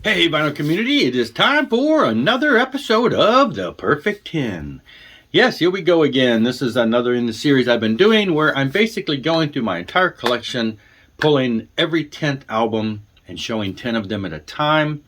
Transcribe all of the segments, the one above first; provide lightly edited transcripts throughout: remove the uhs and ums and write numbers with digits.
Hey vinyl community, it is time for another episode of The Perfect 10. Yes, here we go again. This is another in the series I've been doing where I'm basically going through my entire collection, pulling every 10th album and showing 10 of them at a time.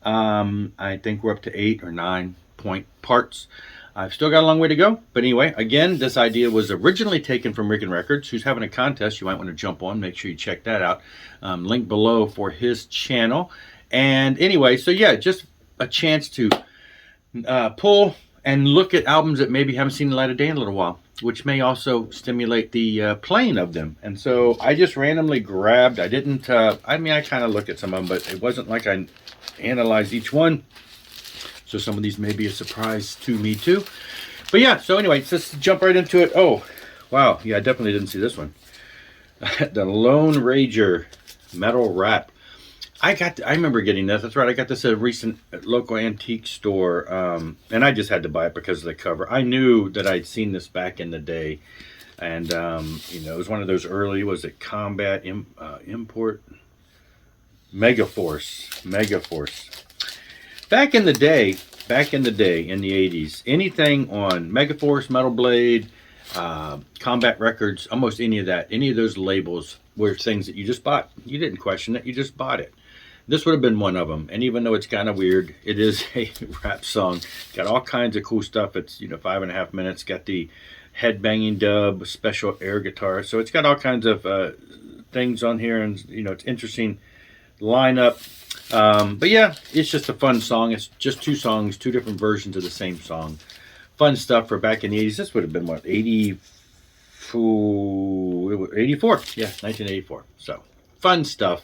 I think we're up to 8 or 9 point parts. I've still got a long way to go. But anyway, again, this idea was originally taken from Rick and Records, who's having a contest you might want to jump on. Make sure you check that out. Link below for his channel. And anyway, so yeah, just a chance to pull and look at albums that maybe haven't seen the light of day in a little while, which may also stimulate the playing of them. And so I just randomly grabbed, I didn't, I mean, I kind of looked at some of them, but it wasn't like I analyzed each one. So some of these may be a surprise to me too. But yeah, so anyway, let's jump right into it. Oh, wow. Yeah, I definitely didn't see this one. The LoneRager Metal Wrap. I remember getting this. That's right. I got this at a recent local antique store, and I just had to buy it because of the cover. I knew that I'd seen this back in the day, and you know, it was one of those early. Was it Combat Import? Megaforce. Back in the day, in the 80s, anything on Megaforce, Metal Blade, Combat Records, almost any of those labels were things that you just bought. You didn't question it. You just bought it. This would have been one of them. And even though it's kind of weird, it is a rap song. Got all kinds of cool stuff. It's, 5.5 minutes. Got the headbanging dub, special air guitar. So it's got all kinds of things on here. And, it's interesting lineup. But yeah, it's just a fun song. It's just two songs, two different versions of the same song. Fun stuff for back in the 80s. This would have been, what, 84? Yeah, 1984. So, fun stuff.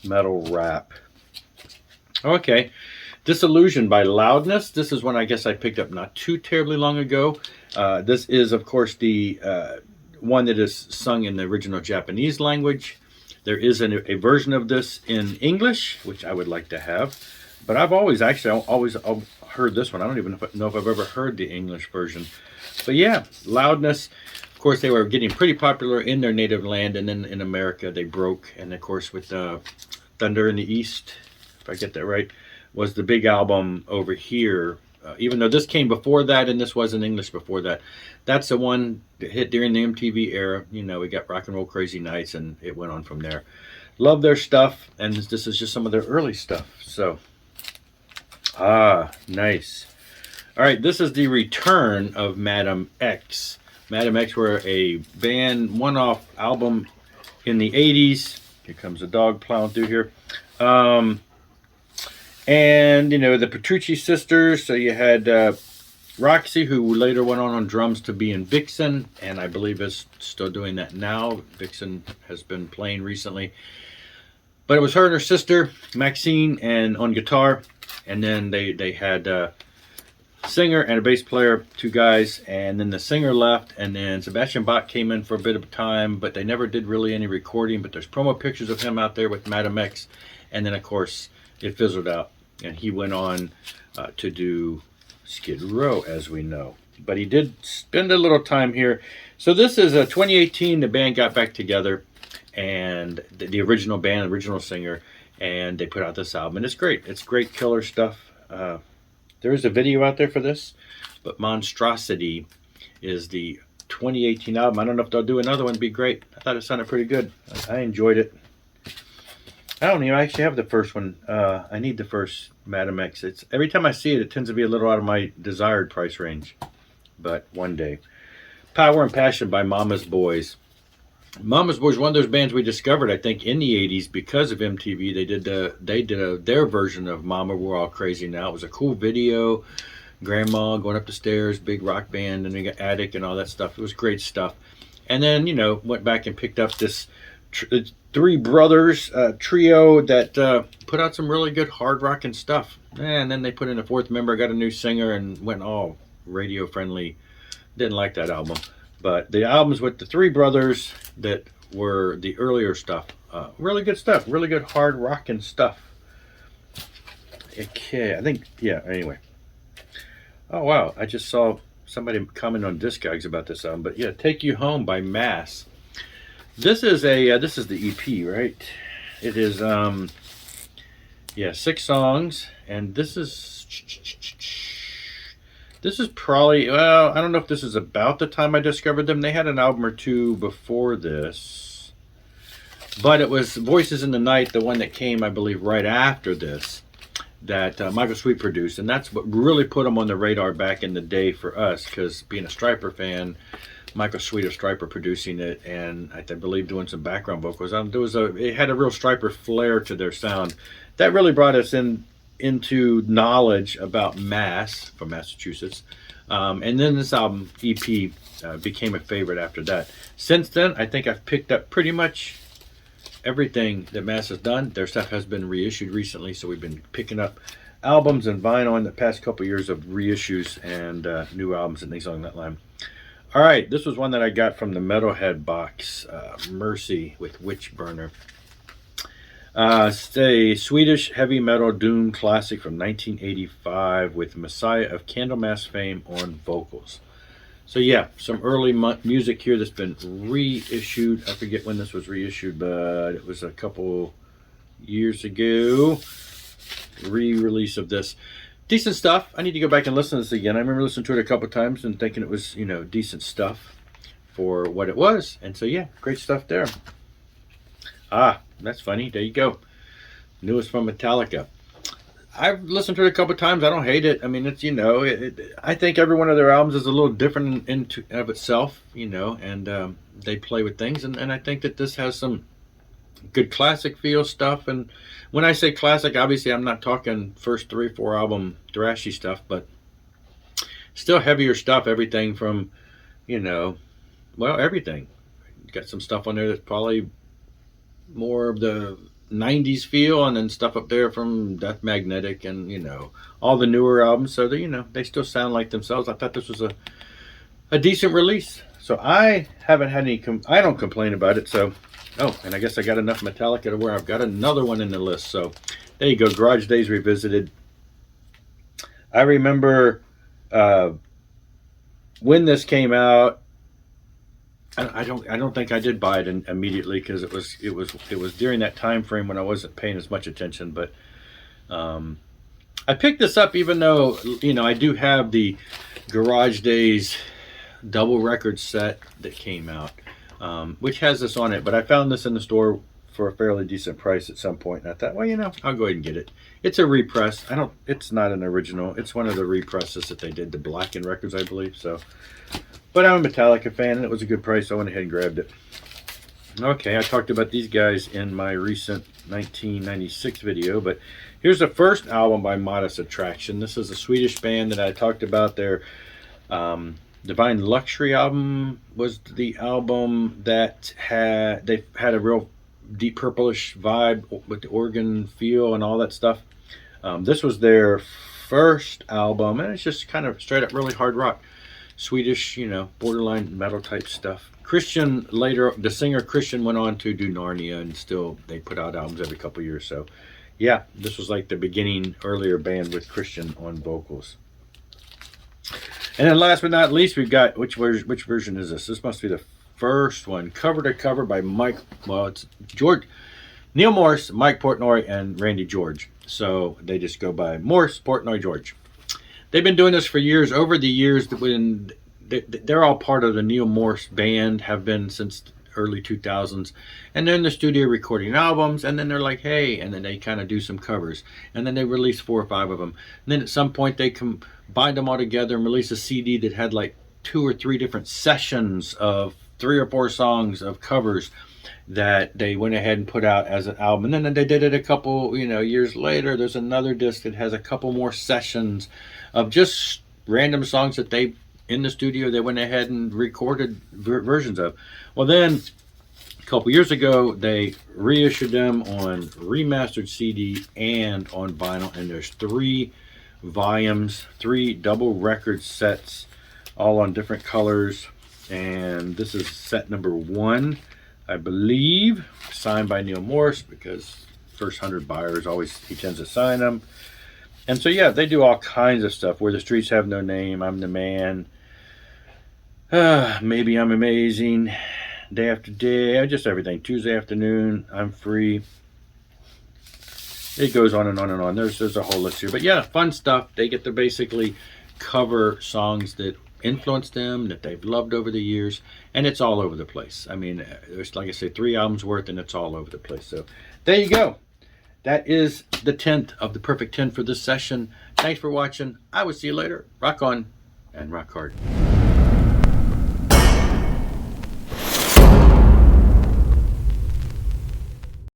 Metal Wrap. Okay. Disillusion by Loudness. This is one I guess I picked up not too terribly long ago. This is, of course, the one that is sung in the original Japanese language. There is a version of this in English, which I would like to have. But I've always heard this one. I don't even know if I've ever heard the English version. But yeah, Loudness. Of course, they were getting pretty popular in their native land, and then in America they broke. And of course, with Thunder in the East, if I get that right, was the big album over here. Even though this came before that, and this was in English before that, that's the one that hit during the MTV era. We got Rock and Roll Crazy Nights, and it went on from there. Love their stuff, and this is just some of their early stuff. So, nice. All right, this is the return of MadamX. MadamX were a band, one-off album in the 80s. Here comes a dog plowing through here. And, the Petrucci sisters. So you had Roxy, who later went on drums to be in Vixen, and I believe is still doing that now. Vixen has been playing recently. But it was her and her sister, Maxine, and on guitar. And then they had a singer and a bass player, two guys, and then the singer left, and then Sebastian Bach came in for a bit of time, but they never did really any recording. But there's promo pictures of him out there with MadamX, and then of course it fizzled out, and he went on to do Skid Row, as we know. But he did spend a little time here. So this is 2018. The band got back together, and the original band, original singer, and they put out this album, and it's great. It's great killer stuff. There is a video out there for this, but Monstrosity is the 2018 album. I don't know if they'll do another one. It'd be great. I thought it sounded pretty good. I enjoyed it. I don't even actually have the first one. I need the first MadamX. It's every time I see it, it tends to be a little out of my desired price range. But one day. Power and Passion by MamasBoys. MamasBoys, one of those bands we discovered, I think, in the 80s because of MTV. They did their version of Mama We're All Crazy Now. It was a cool video. Grandma going up the stairs, big rock band, and they got Attic and all that stuff. It was great stuff. And then, went back and picked up this three brothers trio that put out some really good hard rocking stuff. And then they put in a fourth member, got a new singer, and went all radio friendly. Didn't like that album. But the albums with the three brothers that were the earlier stuff, really good stuff, really good hard rocking stuff. Okay, I think, yeah, anyway. Oh, wow, I just saw somebody comment on Discogs about this album. But yeah, Take You Home by Mass. This is the EP, right? It is Yeah, 6 songs, and this is probably, well, I don't know if this is about the time I discovered them. They had an album or two before this, but it was Voices in the Night, the one that came, I believe, right after this, that Michael Sweet produced, and that's what really put them on the radar back in the day for us, because being a Striper fan, Michael Sweet of Striper producing it, and I believe doing some background vocals. It had a real Striper flair to their sound. That really brought us into knowledge about Mass from Massachusetts, and then this album EP became a favorite after that. Since then, I think I've picked up pretty much everything that Mass has done. Their stuff has been reissued recently, so we've been picking up albums and vinyl in the past couple years of reissues and new albums and things along that line. All right, this was one that I got from the Metalhead box, Mercy with Witchburner. It's a Swedish heavy metal doom classic from 1985 with Messiah of Candlemass fame on vocals. So yeah, some early music here that's been reissued. I forget when this was reissued, but it was a couple years ago. Re-release of this. Decent stuff. I need to go back and listen to this again. I remember listening to it a couple times and thinking it was, decent stuff for what it was. And so yeah, great stuff there. Ah, that's funny. There you go. Newest from Metallica. I've listened to it a couple times. I don't hate it. I mean, it's, I think every one of their albums is a little different in of itself, and they play with things. And I think that this has some good classic feel stuff. And when I say classic, obviously I'm not talking first 3-4 album thrashy stuff, but still heavier stuff. Everything from, everything. Got some stuff on there that's probably more of the 90s feel, and then stuff up there from Death Magnetic and all the newer albums. So they still sound like themselves. I thought this was a decent release, so I haven't had any I don't complain about it. So and I guess I got enough Metallica to where I've got another one in the list. So there you go, Garage Days Revisited. I remember when this came out. I don't think I did buy it immediately, because it was during that time frame when I wasn't paying as much attention. But I picked this up even though I do have the Garage Days double record set that came out, which has this on it. But I found this in the store for a fairly decent price at some point, and I thought, well, I'll go ahead and get it. It's a repress. It's not an original. It's one of the represses that they did, the Blackened records, I believe. So. But I'm a Metallica fan, and it was a good price, so I went ahead and grabbed it. Okay, I talked about these guys in my recent 1996 video, but here's the first album by ModestAttraction. This is a Swedish band that I talked about. Their Divine Luxury album was the album that had a real deep purplish vibe with the organ feel and all that stuff. This was their first album, and it's just kind of straight up really hard rock. Swedish, borderline metal type stuff. Christian later, the singer Christian went on to do Narnia, and still they put out albums every couple years. So yeah, this was like the beginning earlier band with Christian on vocals. And then last but not least, we've got, which version is this? This must be the first one, cover to cover by it's George, NealMorse, Mike Portnoy, and Randy George. So they just go by Morse, Portnoy, George. They've been doing this for years. Over the years, when they're all part of the NealMorse band, have been since early 2000s, and they're in the studio recording albums, and then they're like, hey, and then they kind of do some covers, and then they release 4 or 5 of them. And then at some point they combine them all together and release a CD that had like 2 or 3 different sessions of 3 or 4 songs of covers that they went ahead and put out as an album. And then they did it a couple years later. There's another disc that has a couple more sessions of just random songs that they in the studio they went ahead and recorded versions of. Well, then a couple years ago they reissued them on remastered CD and on vinyl, and there's 3 volumes, 3 double record sets, all on different colors. And this is set number 1, I believe, signed by NealMorse, because first 100 buyers he tends to sign them. And so yeah, they do all kinds of stuff. Where the Streets Have No Name, I'm the Man, Maybe I'm Amazing, Day After Day, just everything. Tuesday Afternoon, I'm Free. It goes on and on and on. There's a whole list here. But yeah, fun stuff. They get to basically cover songs that influenced them, that they've loved over the years, and it's all over the place. I mean, there's, like I say, 3 albums worth, and it's all over the place. So there you go. That is the 10th of the perfect 10 for this session. Thanks for watching. I will see you later. Rock on and rock hard.